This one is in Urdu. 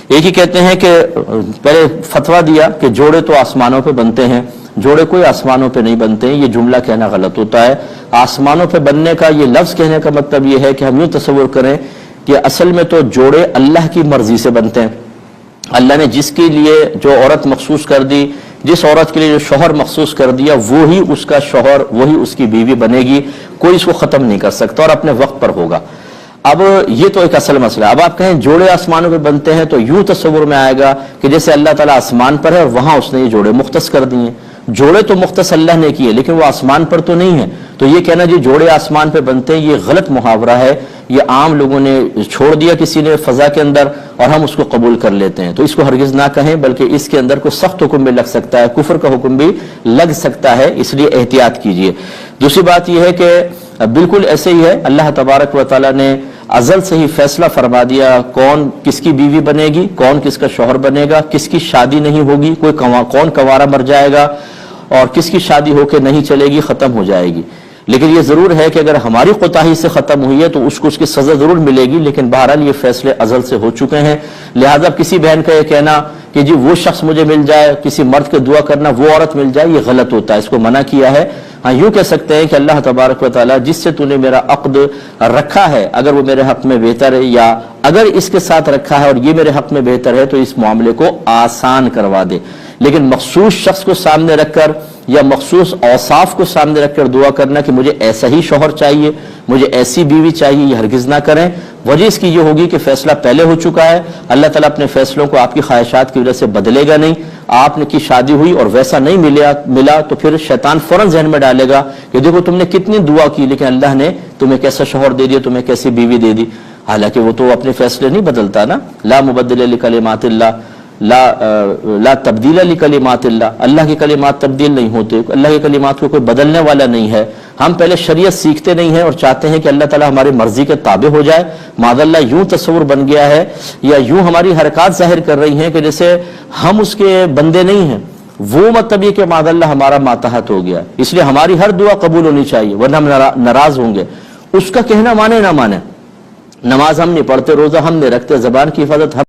ایک ہی کہتے ہیں کہ پہلے فتویٰ دیا کہ جوڑے تو آسمانوں پہ بنتے ہیں، جوڑے کوئی آسمانوں پہ نہیں بنتے ہیں، یہ جملہ کہنا غلط ہوتا ہے۔ آسمانوں پہ بننے کا یہ لفظ کہنے کا مطلب یہ ہے کہ ہم یوں تصور کریں کہ اصل میں تو جوڑے اللہ کی مرضی سے بنتے ہیں۔ اللہ نے جس کے لیے جو عورت مخصوص کر دی، جس عورت کے لیے جو شوہر مخصوص کر دیا، وہی اس کا شوہر، وہی اس کی بیوی بنے گی، کوئی اس کو ختم نہیں کر سکتا اور اپنے وقت پر ہوگا۔ اب یہ تو ایک اصل مسئلہ ہے۔ اب آپ کہیں جوڑے آسمانوں پہ بنتے ہیں تو یوں تصور میں آئے گا کہ جیسے اللہ تعالیٰ آسمان پر ہے اور وہاں اس نے یہ جوڑے مختص کر دیے۔ جوڑے تو مختص اللہ نے کیے لیکن وہ آسمان پر تو نہیں ہے، تو یہ کہنا جی جوڑے آسمان پہ بنتے ہیں، یہ غلط محاورہ ہے، یہ عام لوگوں نے چھوڑ دیا کسی نے فضا کے اندر اور ہم اس کو قبول کر لیتے ہیں، تو اس کو ہرگز نہ کہیں، بلکہ اس کے اندر کوئی سخت حکم بھی لگ سکتا ہے، کفر کا حکم بھی لگ سکتا ہے، اس لیے احتیاط کیجئے۔ دوسری بات یہ ہے کہ بالکل ایسے ہی ہے، اللہ تبارک و تعالیٰ نے ازل سے ہی فیصلہ فرما دیا کون کس کی بیوی بنے گی، کون کس کا شوہر بنے گا، کس کی شادی نہیں ہوگی، کون کنوارا مر جائے گا اور کس کی شادی ہو کے نہیں چلے گی، ختم ہو جائے گی۔ لیکن یہ ضرور ہے کہ اگر ہماری کوتاہی سے ختم ہوئی ہے تو اس کو اس کی سزا ضرور ملے گی، لیکن بہرحال یہ فیصلے ازل سے ہو چکے ہیں، لہذا کسی بہن کا یہ کہنا کہ جی وہ شخص مجھے مل جائے، کسی مرد کے دعا کرنا وہ عورت مل جائے، یہ غلط ہوتا ہے، اس کو منع کیا ہے۔ ہاں یوں کہہ سکتے ہیں کہ اللہ تبارک و تعالیٰ جس سے تو نے میرا عقد رکھا ہے اگر وہ میرے حق میں بہتر ہے، یا اگر اس کے ساتھ رکھا ہے اور یہ میرے حق میں بہتر ہے تو اس معاملے کو آسان کروا دے، لیکن مخصوص شخص کو سامنے رکھ کر یا مخصوص اوصاف کو سامنے رکھ کر دعا کرنا کہ مجھے ایسا ہی شوہر چاہیے، مجھے ایسی بیوی چاہیے، یہ ہرگز نہ کریں۔ وجہ اس کی یہ ہوگی کہ فیصلہ پہلے ہو چکا ہے، اللہ تعالیٰ اپنے فیصلوں کو آپ کی خواہشات کی وجہ سے بدلے گا نہیں۔ آپ نے کی شادی ہوئی اور ویسا نہیں ملا تو پھر شیطان فوراً ذہن میں ڈالے گا کہ دیکھو تم نے کتنی دعا کی لیکن اللہ نے تمہیں کیسا شوہر دے دیا، تمہیں کیسی بیوی دے دی، حالانکہ وہ تو اپنے فیصلے نہیں بدلتا نا۔ لا مبدل لکلمات اللہ، لا تبدیل لکلمات اللہ، اللہ کی کلمات تبدیل نہیں ہوتے، اللہ کی کلمات کو کوئی بدلنے والا نہیں ہے۔ ہم پہلے شریعت سیکھتے نہیں ہیں اور چاہتے ہیں کہ اللہ تعالیٰ ہماری مرضی کے تابع ہو جائے، معاذ اللہ یوں تصور بن گیا ہے یا یوں ہماری حرکات ظاہر کر رہی ہیں کہ جیسے ہم اس کے بندے نہیں ہیں، وہ مطلب یہ کہ معاذ اللہ ہمارا ماتحت ہو گیا، اس لیے ہماری ہر دعا قبول ہونی چاہیے ورنہ ہم ناراض ہوں گے۔ اس کا کہنا مانے نہ مانے، نماز ہم نہیں پڑھتے، روزہ ہم نہیں رکھتے، زبان کی حفاظت ہم